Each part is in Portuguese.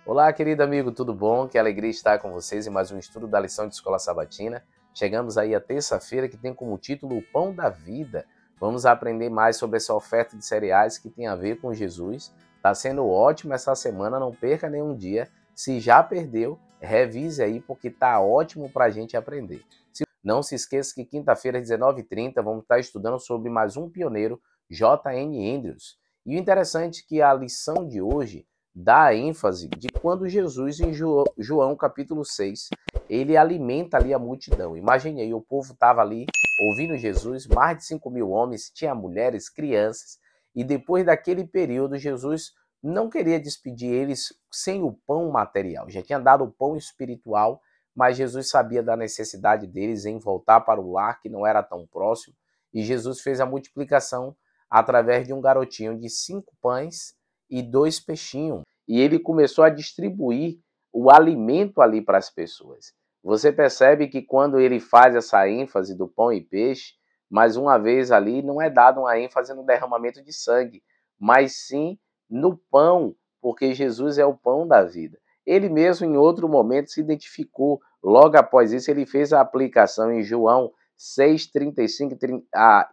Olá, querido amigo, tudo bom? Que alegria estar com vocês em mais um estudo da lição de Escola Sabatina. Chegamos aí a terça-feira que tem como título o Pão da Vida. Vamos aprender mais sobre essa oferta de cereais que tem a ver com Jesus. Está sendo ótimo essa semana, não perca nenhum dia. Se já perdeu, revise aí porque está ótimo para a gente aprender. Não se esqueça que quinta-feira, às 19h30, vamos estar estudando sobre mais um pioneiro, J.N. Andrews. E o interessante é que a lição de hoje dá ênfase de quando Jesus, em João capítulo 6, ele alimenta ali a multidão. Imagine aí, o povo estava ali ouvindo Jesus, mais de 5.000 homens, tinha mulheres, crianças, e depois daquele período, Jesus não queria despedir eles sem o pão material. Já tinha dado o pão espiritual, mas Jesus sabia da necessidade deles em voltar para o lar, que não era tão próximo, e Jesus fez a multiplicação através de um garotinho de 5 pães e 2 peixinhos. E ele começou a distribuir o alimento ali para as pessoas. Você percebe que quando ele faz essa ênfase do pão e peixe, mais uma vez ali não é dado uma ênfase no derramamento de sangue, mas sim no pão, porque Jesus é o pão da vida. Ele mesmo em outro momento se identificou, logo após isso ele fez a aplicação em João 6:35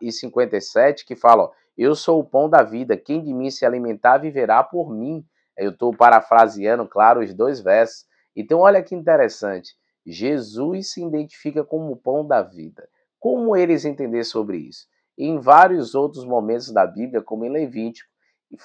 e 57, que fala, ó, eu sou o pão da vida, quem de mim se alimentar viverá por mim. Eu estou parafraseando, claro, os 2 versos. Então, olha que interessante. Jesus se identifica como o pão da vida. Como eles entender sobre isso? Em vários outros momentos da Bíblia, como em Levítico,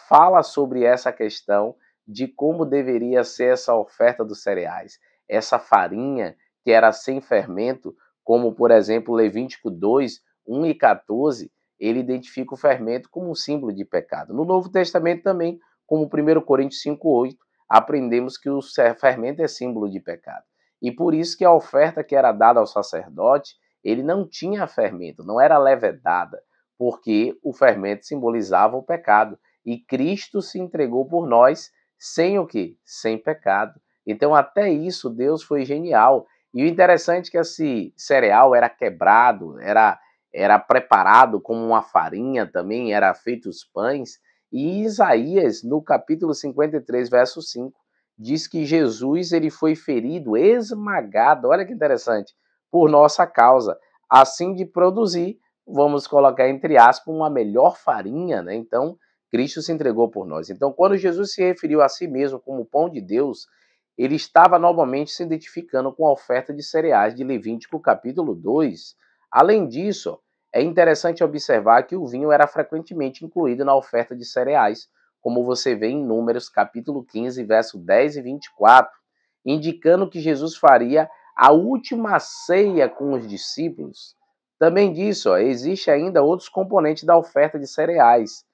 fala sobre essa questão de como deveria ser essa oferta dos cereais. Essa farinha que era sem fermento, como, por exemplo, Levítico 2, 1 e 14, ele identifica o fermento como um símbolo de pecado. No Novo Testamento também, como 1 Coríntios 5:8, aprendemos que o fermento é símbolo de pecado. E por isso que a oferta que era dada ao sacerdote, ele não tinha fermento, não era levedada, porque o fermento simbolizava o pecado. E Cristo se entregou por nós sem o quê? Sem pecado. Então até isso Deus foi genial. E o interessante é que esse cereal era quebrado, era preparado como uma farinha também, era feito os pães. E Isaías, no capítulo 53, verso 5, diz que Jesus ele foi ferido, esmagado, olha que interessante, por nossa causa, assim de produzir, vamos colocar entre aspas, uma melhor farinha, né? Então, Cristo se entregou por nós. Então, quando Jesus se referiu a si mesmo como pão de Deus, ele estava novamente se identificando com a oferta de cereais de Levítico capítulo 2. Além disso, é interessante observar que o vinho era frequentemente incluído na oferta de cereais, como você vê em Números capítulo 15, verso 10 e 24, indicando que Jesus faria a última ceia com os discípulos. Também disso, existe ainda outros componentes da oferta de cereais,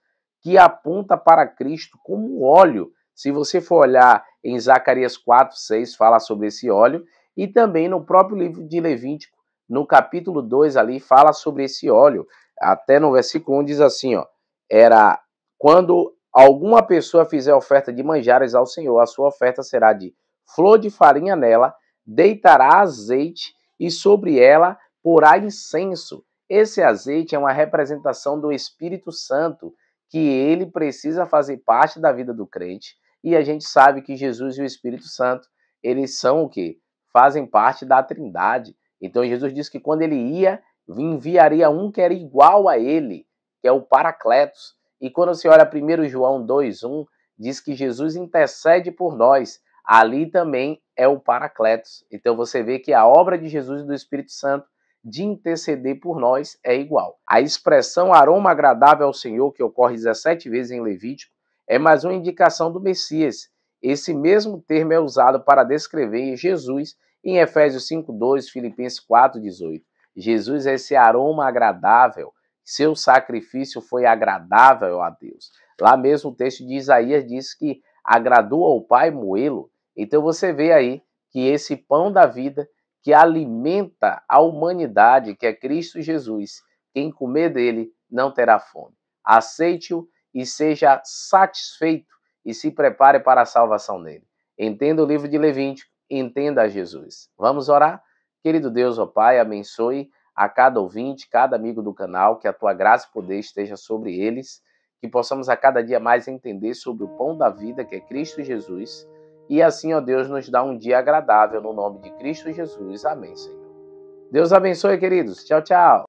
que aponta para Cristo como óleo. Se você for olhar em Zacarias 4:6, fala sobre esse óleo, e também no próprio livro de Levítico, no capítulo 2 ali, fala sobre esse óleo. Até no versículo 1 diz assim, ó, era quando alguma pessoa fizer oferta de manjares ao Senhor, a sua oferta será de flor de farinha nela, deitará azeite e sobre ela porá incenso. Esse azeite é uma representação do Espírito Santo, que ele precisa fazer parte da vida do crente. E a gente sabe que Jesus e o Espírito Santo, eles são o quê? Fazem parte da Trindade. Então Jesus disse que quando ele ia, enviaria um que era igual a ele, que é o Paracletos. E quando você olha 1 João 2:1, diz que Jesus intercede por nós. Ali também é o Paracletos. Então você vê que a obra de Jesus e do Espírito Santo de interceder por nós é igual. A expressão aroma agradável ao Senhor, que ocorre 17 vezes em Levítico, é mais uma indicação do Messias. Esse mesmo termo é usado para descrever Jesus em Efésios 5:2, Filipenses 4:18. Jesus é esse aroma agradável. Seu sacrifício foi agradável a Deus. Lá mesmo o texto de Isaías diz que agradou ao Pai moê-lo. Então você vê aí que esse pão da vida que alimenta a humanidade, que é Cristo Jesus, quem comer dele não terá fome. Aceite-o e seja satisfeito e se prepare para a salvação nele. Entenda o livro de Levítico, entenda a Jesus. Vamos orar? Querido Deus, ó Pai, abençoe a cada ouvinte, cada amigo do canal, que a tua graça e poder esteja sobre eles, que possamos a cada dia mais entender sobre o pão da vida, que é Cristo Jesus, E assim, ó Deus, nos dá um dia agradável no nome de Cristo Jesus. Amém, Senhor. Deus abençoe, queridos. Tchau, tchau.